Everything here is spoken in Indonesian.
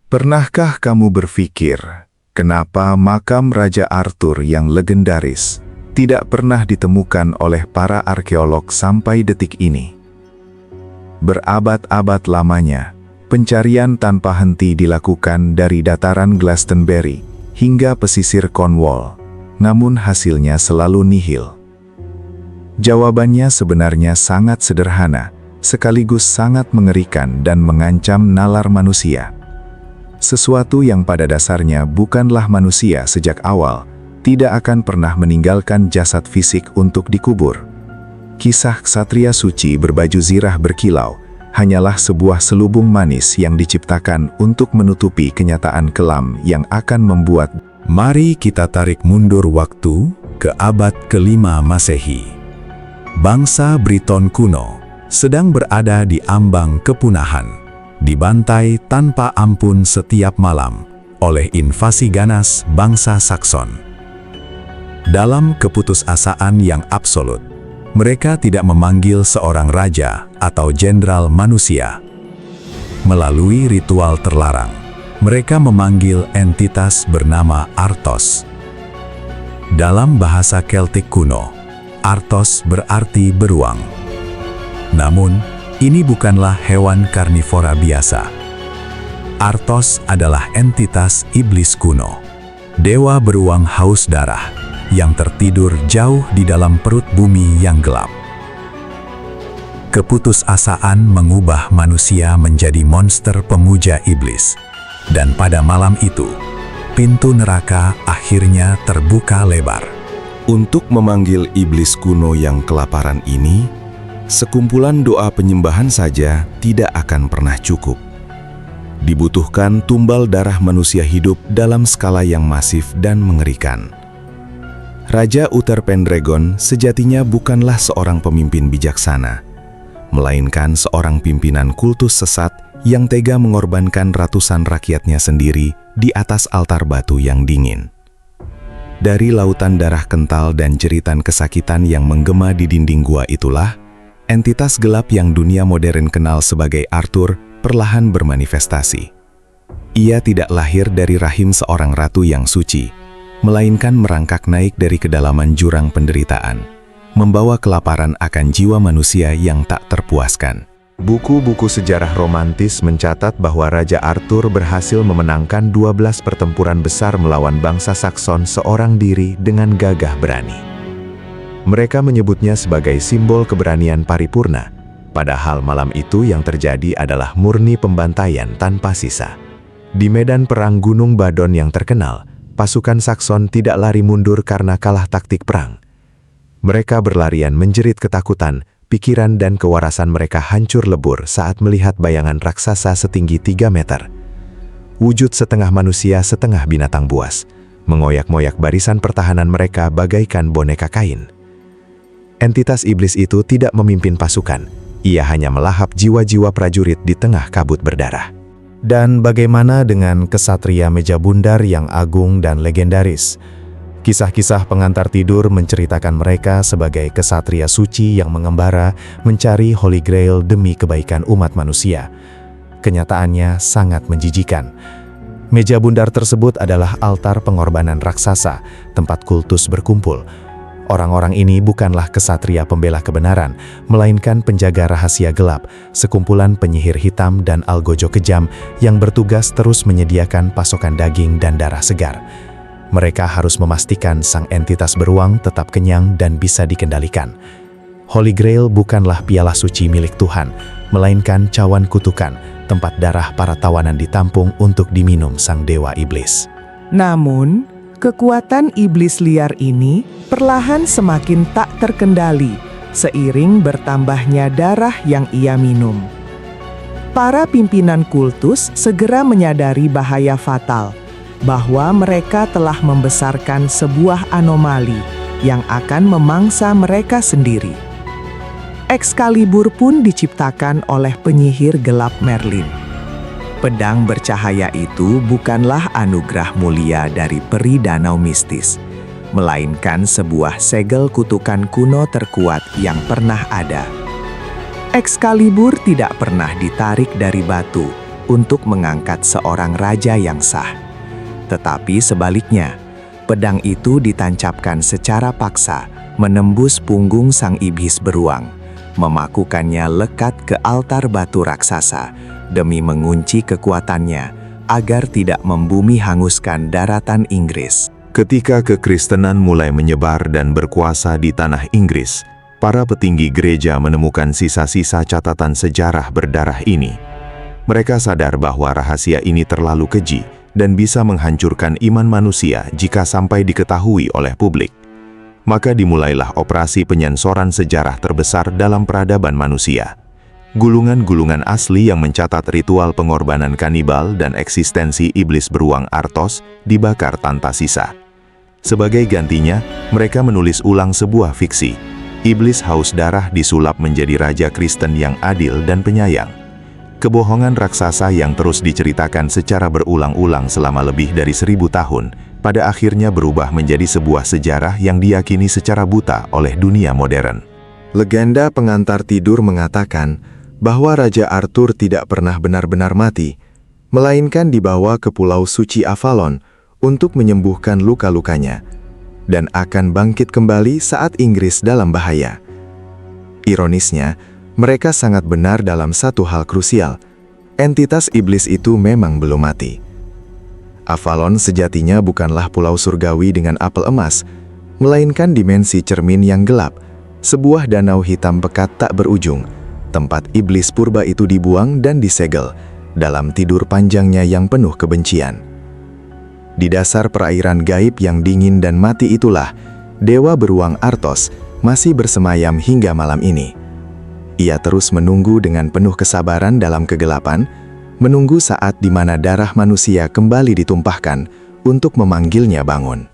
Pernahkah kamu berpikir, kenapa makam Raja Arthur yang legendaris tidak pernah ditemukan oleh para arkeolog sampai detik ini? Berabad-abad lamanya, pencarian tanpa henti dilakukan dari dataran Glastonbury hingga pesisir Cornwall, namun hasilnya selalu nihil. Jawabannya sebenarnya sangat sederhana, sekaligus sangat mengerikan dan mengancam nalar manusia. Sesuatu yang pada dasarnya bukanlah manusia sejak awal, tidak akan pernah meninggalkan jasad fisik untuk dikubur. Kisah ksatria suci berbaju zirah berkilau hanyalah sebuah selubung manis yang diciptakan untuk menutupi kenyataan kelam yang akan membuat. Mari kita tarik mundur waktu ke abad ke-5 Masehi. Bangsa Briton kuno sedang berada di ambang kepunahan, dibantai tanpa ampun setiap malam oleh invasi ganas bangsa Sakson. Dalam keputusasaan yang absolut, mereka tidak memanggil seorang raja atau jenderal manusia. Melalui ritual terlarang, mereka memanggil entitas bernama Arthos. Dalam bahasa Keltik kuno, Arthos berarti beruang. Namun, ini bukanlah hewan karnivora biasa. Arthos adalah entitas iblis kuno, dewa beruang haus darah, yang tertidur jauh di dalam perut bumi yang gelap. Keputusasaan mengubah manusia menjadi monster pemuja iblis. Dan pada malam itu, pintu neraka akhirnya terbuka lebar. Untuk memanggil iblis kuno yang kelaparan ini, sekumpulan doa penyembahan saja tidak akan pernah cukup. Dibutuhkan tumbal darah manusia hidup dalam skala yang masif dan mengerikan. Raja Uther Pendragon sejatinya bukanlah seorang pemimpin bijaksana, melainkan seorang pimpinan kultus sesat yang tega mengorbankan ratusan rakyatnya sendiri di atas altar batu yang dingin. Dari lautan darah kental dan jeritan kesakitan yang menggema di dinding gua itulah, entitas gelap yang dunia modern kenal sebagai Arthur perlahan bermanifestasi. Ia tidak lahir dari rahim seorang ratu yang suci, melainkan merangkak naik dari kedalaman jurang penderitaan, membawa kelaparan akan jiwa manusia yang tak terpuaskan. Buku-buku sejarah romantis mencatat bahwa Raja Arthur berhasil memenangkan 12 pertempuran besar melawan bangsa Sakson seorang diri dengan gagah berani. Mereka menyebutnya sebagai simbol keberanian paripurna, padahal malam itu yang terjadi adalah murni pembantaian tanpa sisa. Di medan perang Gunung Badon yang terkenal, pasukan Sakson tidak lari mundur karena kalah taktik perang. Mereka berlarian menjerit ketakutan, pikiran dan kewarasan mereka hancur lebur saat melihat bayangan raksasa setinggi 3 meter. Wujud setengah manusia setengah binatang buas, mengoyak-ngoyak barisan pertahanan mereka bagaikan boneka kain. Entitas iblis itu tidak memimpin pasukan, ia hanya melahap jiwa-jiwa prajurit di tengah kabut berdarah. Dan bagaimana dengan kesatria meja bundar yang agung dan legendaris? Kisah-kisah pengantar tidur menceritakan mereka sebagai kesatria suci yang mengembara mencari Holy Grail demi kebaikan umat manusia. Kenyataannya sangat menjijikan. Meja bundar tersebut adalah altar pengorbanan raksasa, tempat kultus berkumpul. Orang-orang ini bukanlah kesatria pembela kebenaran, melainkan penjaga rahasia gelap, sekumpulan penyihir hitam dan algojo kejam yang bertugas terus menyediakan pasokan daging dan darah segar. Mereka harus memastikan sang entitas beruang tetap kenyang dan bisa dikendalikan. Holy Grail bukanlah piala suci milik Tuhan, melainkan cawan kutukan, tempat darah para tawanan ditampung untuk diminum sang dewa iblis. Namun, kekuatan iblis liar ini perlahan semakin tak terkendali seiring bertambahnya darah yang ia minum. Para pimpinan kultus segera menyadari bahaya fatal, bahwa mereka telah membesarkan sebuah anomali yang akan memangsa mereka sendiri. Excalibur pun diciptakan oleh penyihir gelap Merlin. Pedang bercahaya itu bukanlah anugerah mulia dari peri danau mistis, melainkan sebuah segel kutukan kuno terkuat yang pernah ada. Excalibur tidak pernah ditarik dari batu, untuk mengangkat seorang raja yang sah. Tetapi sebaliknya, pedang itu ditancapkan secara paksa, menembus punggung sang iblis beruang, memakukannya lekat ke altar batu raksasa demi mengunci kekuatannya agar tidak membumi hanguskan daratan Inggris. Ketika kekristenan mulai menyebar dan berkuasa di tanah Inggris, para petinggi gereja menemukan sisa-sisa catatan sejarah berdarah ini. Mereka sadar bahwa rahasia ini terlalu keji dan bisa menghancurkan iman manusia jika sampai diketahui oleh publik. Maka dimulailah operasi penyensoran sejarah terbesar dalam peradaban manusia. Gulungan-gulungan asli yang mencatat ritual pengorbanan kanibal dan eksistensi iblis beruang Artos dibakar tanpa sisa. Sebagai gantinya, mereka menulis ulang sebuah fiksi. Iblis haus darah disulap menjadi raja Kristen yang adil dan penyayang. Kebohongan raksasa yang terus diceritakan secara berulang-ulang selama lebih dari 1000 tahun, pada akhirnya berubah menjadi sebuah sejarah yang diyakini secara buta oleh dunia modern. Legenda pengantar tidur mengatakan bahwa Raja Arthur tidak pernah benar-benar mati, melainkan dibawa ke Pulau Suci Avalon untuk menyembuhkan luka-lukanya, dan akan bangkit kembali saat Inggris dalam bahaya. Ironisnya, mereka sangat benar dalam satu hal krusial. Entitas iblis itu memang belum mati. Avalon sejatinya bukanlah pulau surgawi dengan apel emas, melainkan dimensi cermin yang gelap, sebuah danau hitam pekat tak berujung, tempat iblis purba itu dibuang dan disegel dalam tidur panjangnya yang penuh kebencian. Di dasar perairan gaib yang dingin dan mati itulah, dewa beruang Artos masih bersemayam hingga malam ini. Ia terus menunggu dengan penuh kesabaran dalam kegelapan, menunggu saat di mana darah manusia kembali ditumpahkan untuk memanggilnya bangun.